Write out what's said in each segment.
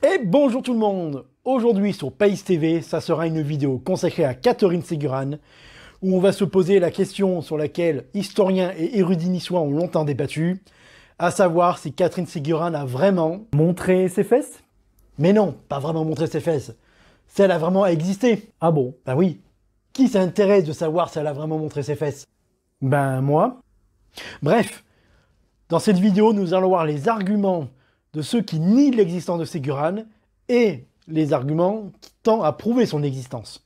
Et bonjour tout le monde. Aujourd'hui sur Pays TV, ça sera une vidéo consacrée à Catherine Ségurane, où on va se poser la question sur laquelle historiens et érudits niçois ont longtemps débattu, à savoir si Catherine Ségurane a vraiment montré ses fesses. Mais non, pas vraiment montré ses fesses. Si elle a vraiment existé. Ah bon? Bah oui. Qui s'intéresse de savoir si elle a vraiment montré ses fesses? Ben moi. Bref, dans cette vidéo, nous allons voir les arguments de ceux qui nient l'existence de Ségurane et les arguments qui tendent à prouver son existence.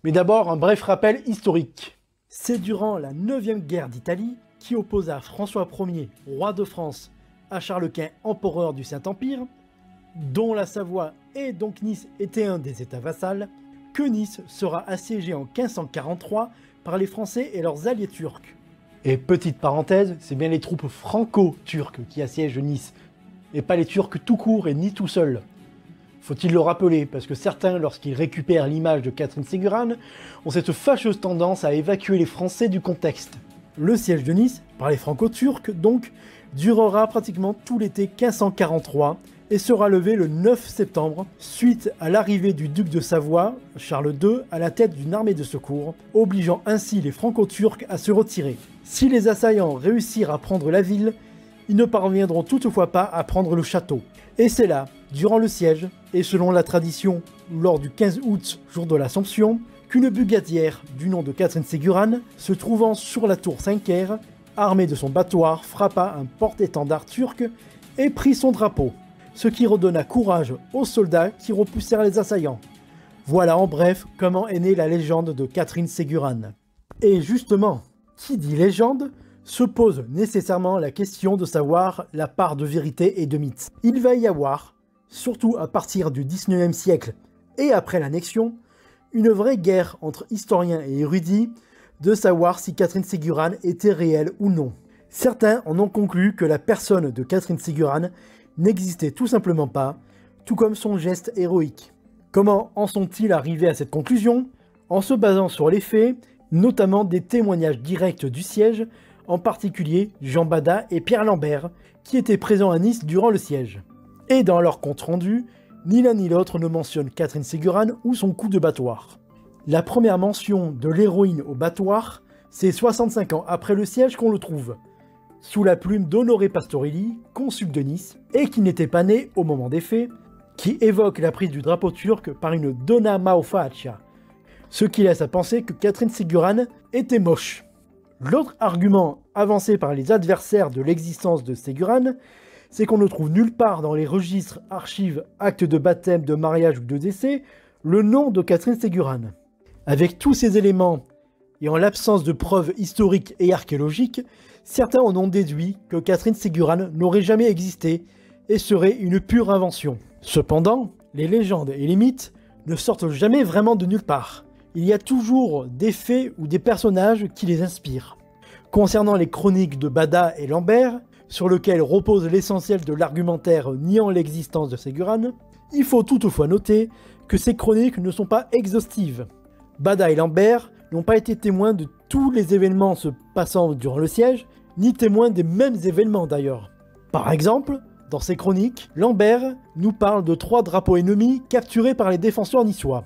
Mais d'abord, un bref rappel historique. C'est durant la 9e guerre d'Italie, qui opposa François Ier, roi de France, à Charles Quint, empereur du Saint-Empire, dont la Savoie et donc Nice étaient un des états vassals, que Nice sera assiégée en 1543 par les Français et leurs alliés turcs. Et petite parenthèse, c'est bien les troupes franco-turques qui assiègent Nice, et pas les Turcs tout court et ni tout seul. Faut-il le rappeler, parce que certains, lorsqu'ils récupèrent l'image de Catherine Ségurane, ont cette fâcheuse tendance à évacuer les Français du contexte. Le siège de Nice, par les franco-turcs donc, durera pratiquement tout l'été 1543 et sera levé le 9 septembre, suite à l'arrivée du duc de Savoie, Charles II, à la tête d'une armée de secours, obligeant ainsi les franco-turcs à se retirer. Si les assaillants réussirent à prendre la ville, ils ne parviendront toutefois pas à prendre le château. Et c'est là, durant le siège, et selon la tradition, lors du 15 août, jour de l'Assomption, qu'une bugatière du nom de Catherine Ségurane, se trouvant sur la tour Saint-Caire, armée de son battoir, frappa un porte-étendard turc et prit son drapeau, ce qui redonna courage aux soldats qui repoussèrent les assaillants. Voilà en bref comment est née la légende de Catherine Ségurane. Et justement, qui dit légende se pose nécessairement la question de savoir la part de vérité et de mythe. Il va y avoir, surtout à partir du 19e siècle et après l'annexion, une vraie guerre entre historiens et érudits de savoir si Catherine Ségurane était réelle ou non. Certains en ont conclu que la personne de Catherine Ségurane n'existait tout simplement pas, tout comme son geste héroïque. Comment en sont-ils arrivés à cette conclusion? En se basant sur les faits, notamment des témoignages directs du siège, en particulier Jean Bada et Pierre Lambert, qui étaient présents à Nice durant le siège. Et dans leur compte rendu, ni l'un ni l'autre ne mentionne Catherine Ségurane ou son coup de battoir. La première mention de l'héroïne au battoir, c'est 65 ans après le siège qu'on le trouve, sous la plume d'Honoré Pastorelli, consul de Nice, et qui n'était pas né au moment des faits, qui évoque la prise du drapeau turc par une donna malfaccia, ce qui laisse à penser que Catherine Ségurane était moche. L'autre argument avancé par les adversaires de l'existence de Ségurane, c'est qu'on ne trouve nulle part dans les registres, archives, actes de baptême, de mariage ou de décès, le nom de Catherine Ségurane. Avec tous ces éléments, et en l'absence de preuves historiques et archéologiques, certains en ont déduit que Catherine Ségurane n'aurait jamais existé et serait une pure invention. Cependant, les légendes et les mythes ne sortent jamais vraiment de nulle part. Il y a toujours des faits ou des personnages qui les inspirent. Concernant les chroniques de Bada et Lambert, sur lesquelles repose l'essentiel de l'argumentaire niant l'existence de Ségurane, il faut toutefois noter que ces chroniques ne sont pas exhaustives. Bada et Lambert n'ont pas été témoins de tous les événements se passant durant le siège, ni témoins des mêmes événements d'ailleurs. Par exemple, dans ces chroniques, Lambert nous parle de 3 drapeaux ennemis capturés par les défenseurs niçois.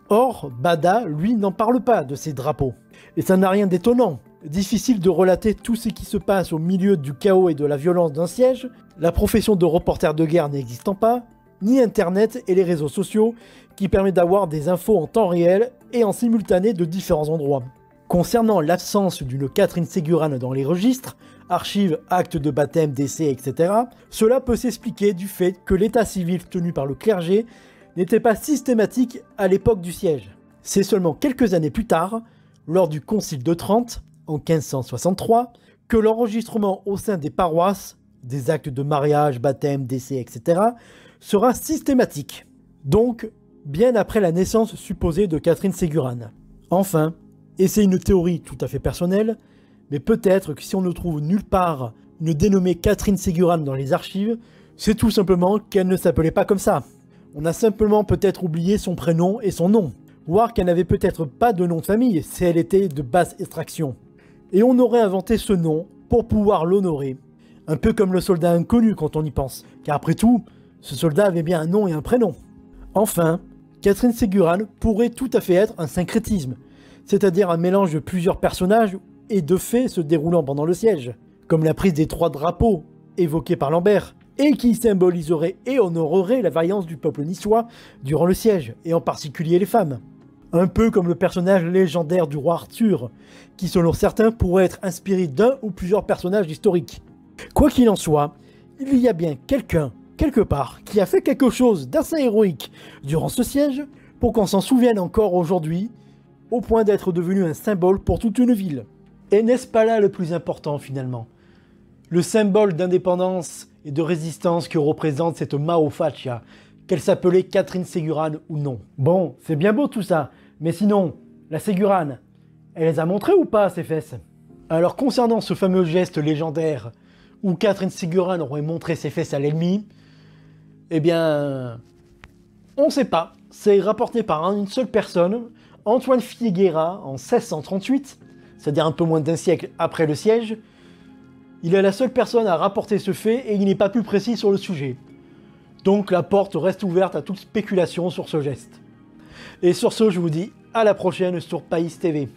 Or, Bada, lui, n'en parle pas de ces drapeaux. Et ça n'a rien d'étonnant. Difficile de relater tout ce qui se passe au milieu du chaos et de la violence d'un siège, la profession de reporter de guerre n'existant pas, ni Internet et les réseaux sociaux qui permettent d'avoir des infos en temps réel et en simultané de différents endroits. Concernant l'absence d'une Catherine Ségurane dans les registres, archives, actes de baptême, décès, etc., cela peut s'expliquer du fait que l'état civil tenu par le clergé n'était pas systématique à l'époque du siège. C'est seulement quelques années plus tard, lors du Concile de Trente, en 1563, que l'enregistrement au sein des paroisses, des actes de mariage, baptême, décès, etc., sera systématique. Donc, bien après la naissance supposée de Catherine Ségurane. Enfin, et c'est une théorie tout à fait personnelle, mais peut-être que si on ne trouve nulle part une dénommée Catherine Ségurane dans les archives, c'est tout simplement qu'elle ne s'appelait pas comme ça. On a simplement peut-être oublié son prénom et son nom, voire qu'elle n'avait peut-être pas de nom de famille si elle était de basse extraction. Et on aurait inventé ce nom pour pouvoir l'honorer. Un peu comme le soldat inconnu quand on y pense. Car après tout, Ce soldat avait bien un nom et un prénom. Enfin, Catherine Ségurane pourrait tout à fait être un syncrétisme, c'est-à-dire un mélange de plusieurs personnages et de faits se déroulant pendant le siège, comme la prise des 3 drapeaux évoqués par Lambert, et qui symboliserait et honorerait la vaillance du peuple niçois durant le siège, et en particulier les femmes. Un peu comme le personnage légendaire du roi Arthur, qui selon certains pourrait être inspiré d'un ou plusieurs personnages historiques. Quoi qu'il en soit, il y a bien quelqu'un, quelque part, qui a fait quelque chose d'assez héroïque durant ce siège, pour qu'on s'en souvienne encore aujourd'hui, au point d'être devenu un symbole pour toute une ville. Et n'est-ce pas là le plus important finalement? Le symbole d'indépendance et de résistance que représente cette Mao Faccia, qu'elle s'appelait Catherine Ségurane ou non. Bon, c'est bien beau tout ça, mais sinon, la Ségurane, elle les a montrées ou pas ses fesses? Alors concernant ce fameux geste légendaire où Catherine Ségurane aurait montré ses fesses à l'ennemi, eh bien, on ne sait pas. C'est rapporté par une seule personne, Antoine Figuera, en 1638, c'est-à-dire un peu moins d'un siècle après le siège. Il est la seule personne à rapporter ce fait et il n'est pas plus précis sur le sujet. Donc la porte reste ouverte à toute spéculation sur ce geste. Et sur ce, je vous dis à la prochaine sur Païs TV.